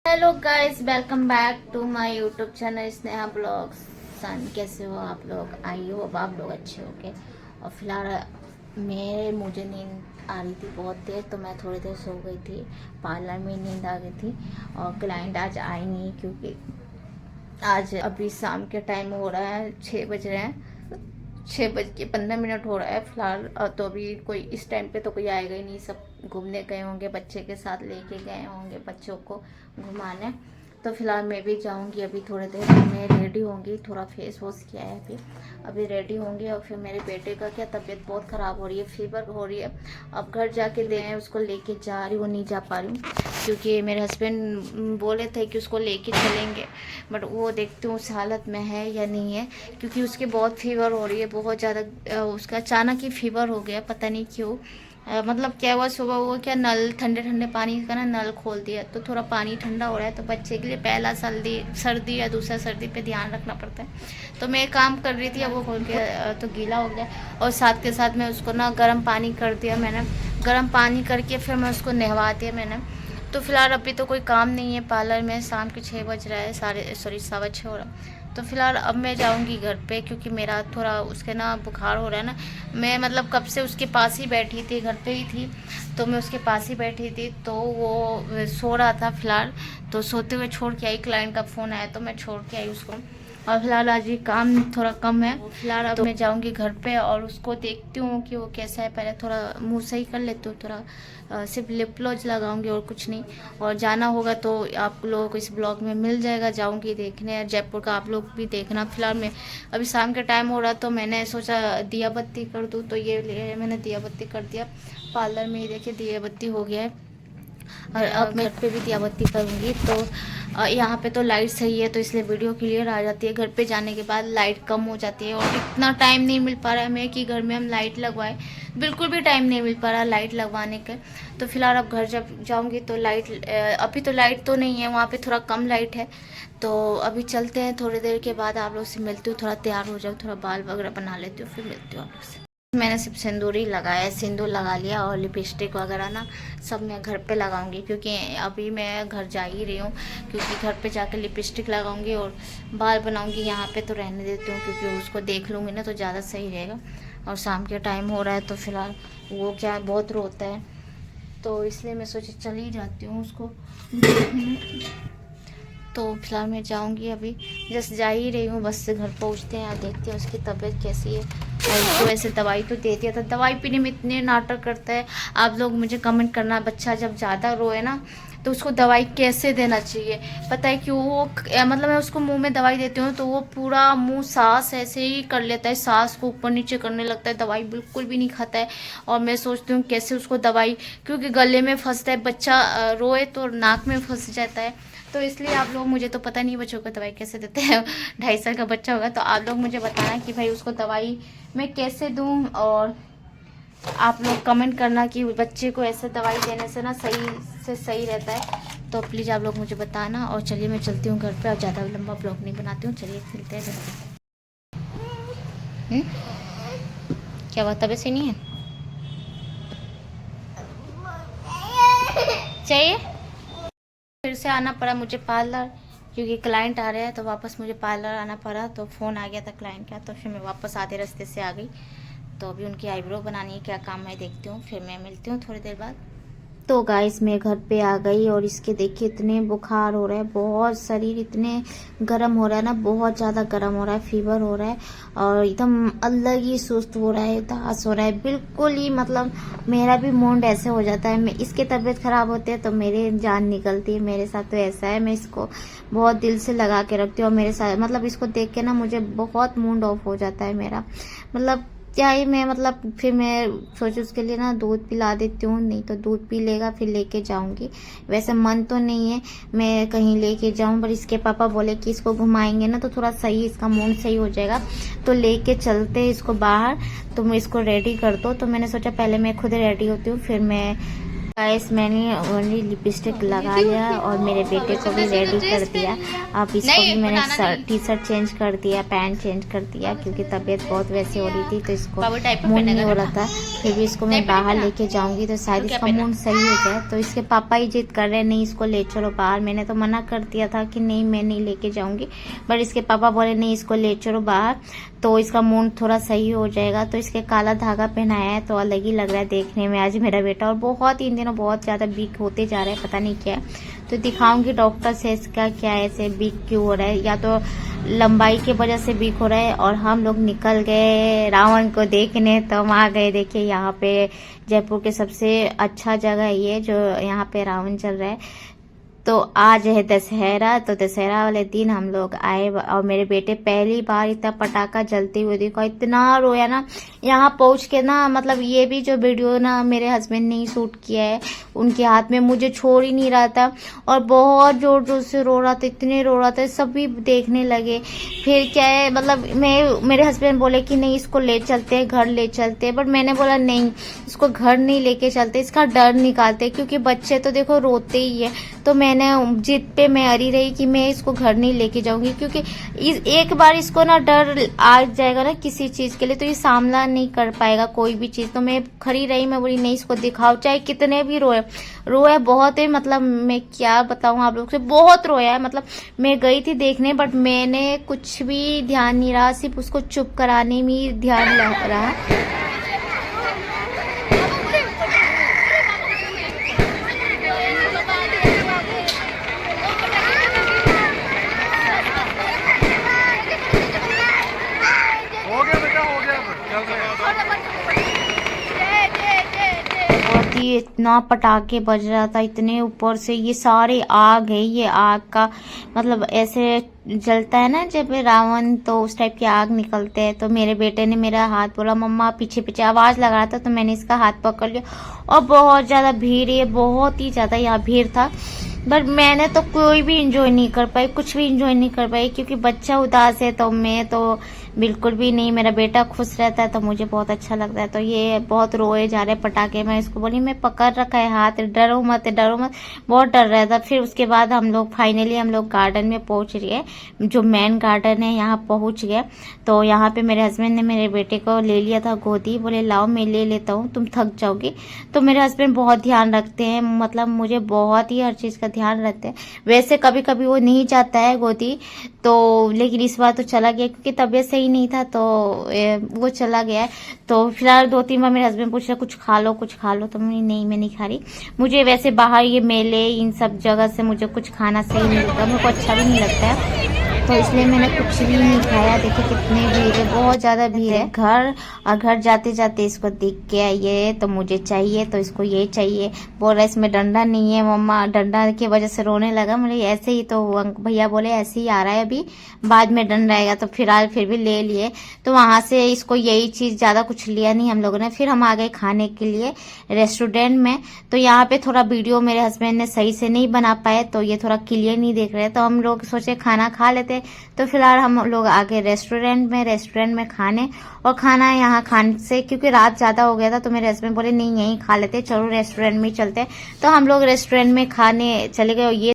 Hello guys, welcome back to my YouTube channel Sneha blogs. कैसे हो आप लोग? आई हो आप लोग अच्छे हो के। और फिलहाल मुझे नींद आ रही थी बहुत देर, तो मैं थोड़ी देर सो गई थी। पार्लर में नींद आ गई थी और क्लाइंट आज आई नहीं, क्योंकि आज अभी शाम के टाइम हो रहा है, 6 बज रहे हैं, 6:15 हो रहा है फिलहाल। तो अभी कोई इस टाइम पे तो कोई आएगा ही नहीं, सब घूमने गए होंगे, बच्चे के साथ लेके गए होंगे बच्चों को घुमाने। तो फिलहाल मैं भी जाऊंगी, अभी थोड़ी देर में रेडी होंगी, थोड़ा फेस वॉश किया है अभी रेडी होंगी। और फिर मेरे बेटे का क्या तबीयत बहुत ख़राब हो रही है, फीवर हो रही है। अब घर जाके उसको लेके जा रही हूँ, नहीं जा पा रही हूँ क्योंकि मेरे हस्बैंड बोले थे कि उसको लेके चलेंगे, बट वो देखती हूँ उस हालत में है या नहीं है, क्योंकि उसके बहुत फीवर हो रही है, बहुत ज़्यादा। उसका अचानक ही फीवर हो गया, पता नहीं क्यों। मतलब क्या हुआ, सुबह वो क्या नल ठंडे ठंडे पानी का ना नल खोल दिया, तो थोड़ा पानी ठंडा हो रहा है, तो बच्चे के लिए पहला सर्दी या दूसरा सर्दी पे ध्यान रखना पड़ता है। तो मैं काम कर रही थी, अब वो खोल के तो गीला हो गया। और साथ के साथ मैं उसको ना गर्म पानी कर दिया मैंने, गर्म पानी करके फिर मैं उसको नहवा दिया मैंने। तो फिलहाल अभी तो कोई काम नहीं है पार्लर में, शाम के 6 बज रहा है, 6:15 हो रहा है। तो फिलहाल अब मैं जाऊंगी घर पे, क्योंकि मेरा थोड़ा उसके ना बुखार हो रहा है ना। मैं मतलब कब से उसके पास ही बैठी थी, घर पे ही थी, तो मैं उसके पास ही बैठी थी, तो वो सो रहा था फिलहाल। तो सोते हुए छोड़ के आई, क्लाइंट का फ़ोन आया तो मैं छोड़ के आई उसको। और फिलहाल आज ये काम थोड़ा कम है, फिलहाल अब मैं जाऊंगी घर पे और उसको देखती हूँ कि वो कैसा है। पहले थोड़ा मुंह सही कर लेती हूँ, थोड़ा सिर्फ लिप ग्लॉस लगाऊंगी और कुछ नहीं। और जाना होगा तो आप लोगों को इस ब्लॉग में मिल जाएगा, जाऊंगी देखने जयपुर का, आप लोग भी देखना। फिलहाल मैं अभी शाम के टाइम हो रहा, तो मैंने सोचा दिया बत्ती कर दूँ, तो ये मैंने दिया बत्ती कर दिया पार्लर में ही। देखिए दिया बत्ती हो गया है। और अब मैं घर पे भी दिया बत्ती करूँगी। तो यहाँ पे तो लाइट सही है, तो इसलिए वीडियो क्लियर आ जाती है। घर पे जाने के बाद लाइट कम हो जाती है, और इतना टाइम नहीं मिल पा रहा है हमें कि घर में हम लाइट लगवाएं, बिल्कुल भी टाइम नहीं मिल पा रहा लाइट लगवाने का। तो फिलहाल अब घर जब जाऊँगी तो अभी तो लाइट तो नहीं है, वहाँ पे थोड़ा कम लाइट है। तो अभी चलते हैं, थोड़ी देर के बाद आप लोग से मिलती हूँ, थोड़ा तैयार हो जाऊँ, थोड़ा बाल वगैरह बना लेती हूँ, फिर मिलती हूँ आप लोग से। मैंने सिर्फ सिंदूर ही लगाया, सिंदूर लगा लिया, और लिपस्टिक वगैरह ना सब मैं घर पे लगाऊंगी, क्योंकि अभी मैं घर जा ही रही हूँ। क्योंकि घर पे जाकर लिपस्टिक लगाऊंगी और बाल बनाऊंगी, यहाँ पे तो रहने देती हूँ, क्योंकि उसको देख लूँगी ना तो ज़्यादा सही रहेगा। और शाम के टाइम हो रहा है, तो फिलहाल वो क्या बहुत रोता है, तो इसलिए मैं सोची चल ही जाती हूँ उसको देखने। तो फिलहाल मैं जाऊंगी, अभी जस्ट जा ही रही हूँ, बस से घर पहुँचते हैं, देखते हैं उसकी तबीयत कैसी है। और उसको वैसे दवाई तो दे दिया था, दवाई पीने में इतने नाटक करता है। आप लोग मुझे कमेंट करना, बच्चा जब ज़्यादा रोए ना तो उसको दवाई कैसे देना चाहिए। पता है कि वो मतलब मैं उसको मुंह में दवाई देती हूँ तो वो पूरा मुंह सांस ऐसे ही कर लेता है, सांस को ऊपर नीचे करने लगता है, दवाई बिल्कुल भी नहीं खाता है। और मैं सोचती हूँ कैसे उसको दवाई, क्योंकि गले में फंसता है, बच्चा रोए तो नाक में फंस जाता है। तो इसलिए आप लोग, मुझे तो पता नहीं बच्चों को दवाई कैसे देते हैं, 2.5 साल का बच्चा होगा, तो आप लोग मुझे बताना कि भाई उसको दवाई मैं कैसे दूं। और आप लोग कमेंट करना कि बच्चे को ऐसे दवाई देने से ना सही रहता है। तो प्लीज़ आप लोग मुझे बताना। और चलिए मैं चलती हूँ घर पे, और ज़्यादा लंबा ब्लॉग नहीं बनाती हूँ, चलिए मिलते हैं घर पे। क्या बात, तबीयत सही नहीं है? चाहिए? फिर से आना पड़ा मुझे पार्लर, क्योंकि क्लाइंट आ रहे हैं, तो वापस मुझे पार्लर आना पड़ा। तो फ़ोन आ गया था क्लाइंट का, तो फिर मैं वापस आधे रास्ते से आ गई। तो अभी उनकी आईब्रो बनानी है, क्या काम है देखती हूँ, फिर मैं मिलती हूँ थोड़ी देर बाद। तो गाइस मैं घर पे आ गई, और इसके देखिए इतने बुखार हो रहा है, बहुत शरीर इतने गर्म हो रहा है ना, बहुत ज़्यादा गर्म हो रहा है, फीवर हो रहा है, और एकदम अलग ही सुस्त हो रहा है, उदास हो रहा है बिल्कुल ही। मतलब मेरा भी मूड ऐसे हो जाता है, मैं इसके तबीयत खराब होती है तो मेरे जान निकलती है। मेरे साथ तो ऐसा है, मैं इसको बहुत दिल से लगा के रखती हूँ, और मेरे साथ मतलब इसको देख के ना मुझे बहुत मूड ऑफ हो जाता है मेरा। मतलब क्या ही मैं, मतलब फिर मैं सोची उसके लिए ना दूध पिला देती हूँ, नहीं तो दूध पी लेगा, फिर लेके जाऊंगी। वैसे मन तो नहीं है मैं कहीं लेके जाऊं, पर इसके पापा बोले कि इसको घुमाएंगे ना तो थोड़ा सही, इसका मूड सही हो जाएगा, तो लेके चलते इसको बाहर। तो मैं इसको रेडी कर दो, तो मैंने सोचा पहले मैं खुद रेडी होती हूँ, फिर मैं गाइस मैंने ओनली लिपस्टिक लगा लिया और मेरे बेटे को भी रेडी कर दिया। अब इसको भी मैंने टी शर्ट चेंज कर दिया, पैंट चेंज कर दिया क्योंकि तबीयत बहुत वैसे हो रही थी तो इसको मूड नहीं हो रहा था। फिर भी इसको मैं बाहर लेके जाऊंगी तो शायद इसका मूड सही हो जाए। तो इसके पापा ही जिद कर रहे हैं नहीं इसको ले चलो बाहर। मैंने तो मना कर दिया था कि नहीं मैं नहीं लेके जाऊंगी, बट इसके पापा बोले नहीं इसको ले चलो बाहर तो इसका मूड थोड़ा सही हो जाएगा। तो इसके काला धागा पहनाया है तो अलग ही लग रहा है देखने में आज मेरा बेटा। और बहुत इन दिनों बहुत ज्यादा वीक होते जा रहा है, पता नहीं क्या है। तो दिखाऊंगी डॉक्टर से इसका क्या है, ऐसे वीक क्यों हो रहा है, या तो लंबाई की वजह से वीक हो रहा है। और हम लोग निकल गए रावण को देखने, तो हम आ गए। देखिए यहाँ पे जयपुर के सबसे अच्छा जगह है ये जो यहाँ पे रावण चल रहा है। तो आज है दशहरा, तो दशहरा वाले दिन हम लोग आए और मेरे बेटे पहली बार इतना पटाखा जलते हुए देखा, इतना रोया ना यहाँ पहुंच के ना। मतलब ये भी जो वीडियो ना मेरे हस्बैंड ने ही शूट किया है, उनके हाथ में मुझे छोड़ ही नहीं रहा था और बहुत जोर जोर से रो रहा था, इतने रो रहा था सभी देखने लगे। फिर क्या है मतलब मेरे हस्बैंड बोले कि नहीं इसको ले चलते हैं घर ले चलते हैं, बट मैंने बोला नहीं इसको घर नहीं लेके चलते, इसका डर निकालते क्योंकि बच्चे तो देखो रोते ही है। तो मैंने जिद पे मैं अड़ी रही कि मैं इसको घर नहीं लेके जाऊंगी क्योंकि एक बार इसको ना डर आ जाएगा ना किसी चीज के लिए तो ये सामना नहीं कर पाएगा कोई भी चीज। तो मैं खड़ी रही, मैं बोली नहीं इसको दिखाओ चाहे कितने भी रोए बहुत है। मतलब मैं क्या बताऊं आप लोग से, बहुत रोया है। मतलब मैं गई थी देखने बट मैंने कुछ भी ध्यान नहीं रहा, सिर्फ उसको चुप कराने में ही ध्यान रहा। इतना पटाखे बज रहा था, इतने ऊपर से ये सारे आग है, ये आग का मतलब ऐसे जलता है ना जब रावण तो उस टाइप की आग निकलते हैं। तो मेरे बेटे ने मेरा हाथ बोला मम्मा पीछे पीछे आवाज लगा रहा था तो मैंने इसका हाथ पकड़ लिया। और बहुत ज्यादा भीड़ है, बहुत ही ज्यादा यहाँ भीड़ था, बट मैंने तो कोई भी इंजॉय नहीं कर पाई, कुछ भी इंजॉय नहीं कर पाई क्योंकि बच्चा उदास है। तो मैं तो बिल्कुल भी नहीं, मेरा बेटा खुश रहता है तो मुझे बहुत अच्छा लगता है। तो ये बहुत रोए जा रहे पटाखे, मैं इसको बोली मैं पकड़ रखा है हाथ, डरो मत डरो मत, बहुत डर रहा था। फिर उसके बाद हम लोग फाइनली हम लोग गार्डन में पहुंच गए, जो मेन गार्डन है यहाँ पहुंच गए। तो यहाँ पे मेरे हस्बैंड ने मेरे बेटे को ले लिया था गोदी, बोले लाओ मैं ले लेता हूँ तुम थक जाओगी। तो मेरे हस्बैंड बहुत ध्यान रखते हैं, मतलब मुझे बहुत ही हर चीज का ध्यान रखते हैं। वैसे कभी कभी वो नहीं चाहता है गोदी तो, लेकिन इस बार तो चला गया क्योंकि तबीयत सही नहीं था तो वो चला गया है। तो फिलहाल 2-3 बार मेरे हस्बैंड पूछ रहे कुछ खा लो कुछ खा लो, तो नहीं मैं नहीं खा रही। मुझे वैसे बाहर ये मेले इन सब जगह से मुझे कुछ खाना सही नहीं लगता, मेरे को अच्छा भी नहीं लगता है, तो इसलिए मैंने कुछ भी नहीं खाया। देखिए कितनी भीड़ है, बहुत ज्यादा भीड़ है। घर जाते जाते इसको दिख गया ये तो मुझे चाहिए, तो इसको ये चाहिए। बोल रहा इसमें डंडा नहीं है मम्मा, डंडा की वजह से रोने लगा। मुझे ऐसे ही तो भैया बोले ऐसे ही आ रहा है अभी, बाद में डंडा आएगा। तो फिर भी ले लिए। तो वहां से इसको यही चीज, ज्यादा कुछ लिया नहीं हम लोगों ने। फिर हम आ गए खाने के लिए रेस्टोरेंट में। तो यहाँ पे थोड़ा वीडियो मेरे हस्बैंड ने सही से नहीं बना पाए तो ये थोड़ा क्लियर नहीं देख रहे, तो हम लोग सोचे खाना खा लेते। तो फिलहाल हम लोग आ गए रेस्टोरेंट में खाने। और खाना यहाँ खाने से क्योंकि रात ज्यादा हो गया था तो मेरे हस्बैंड बोले नहीं यहीं खा लेते, चलो रेस्टोरेंट में ही चलते। तो हम लोग रेस्टोरेंट में खाने चले गए। और ये